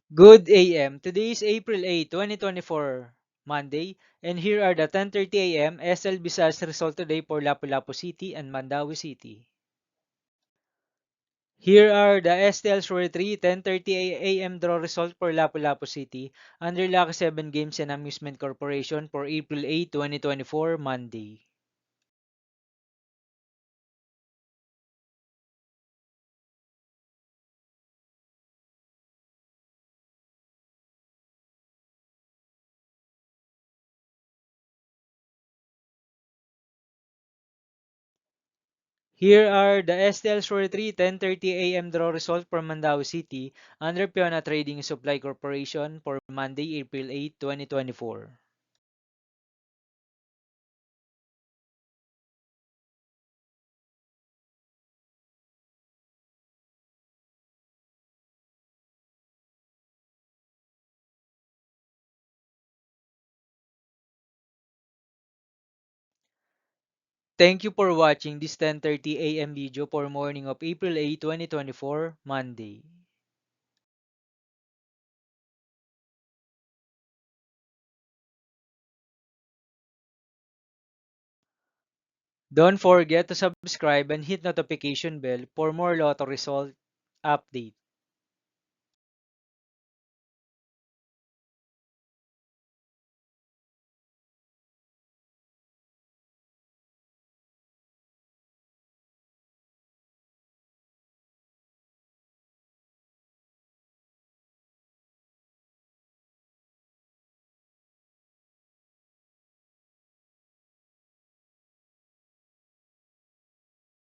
Good AM. Today is April 8, 2024, Monday, and here are the 10:30 AM SL Visayas result today for Lapu-Lapu City and Mandawi City. Here are the STL Shore 3 10:30 AM draw result for Lapu-Lapu City under Lucky 7 Games and Amusement Corporation for April 8, 2024, Monday. Here are the STL Shore 3 10:30 AM draw result for Mandawi City under Piona Trading Supply Corporation for Monday, April 8, 2024. Thank you for watching this 10:30 AM video for morning of April 8, 2024, Monday. Don't forget to subscribe and hit notification bell for more lotto result update.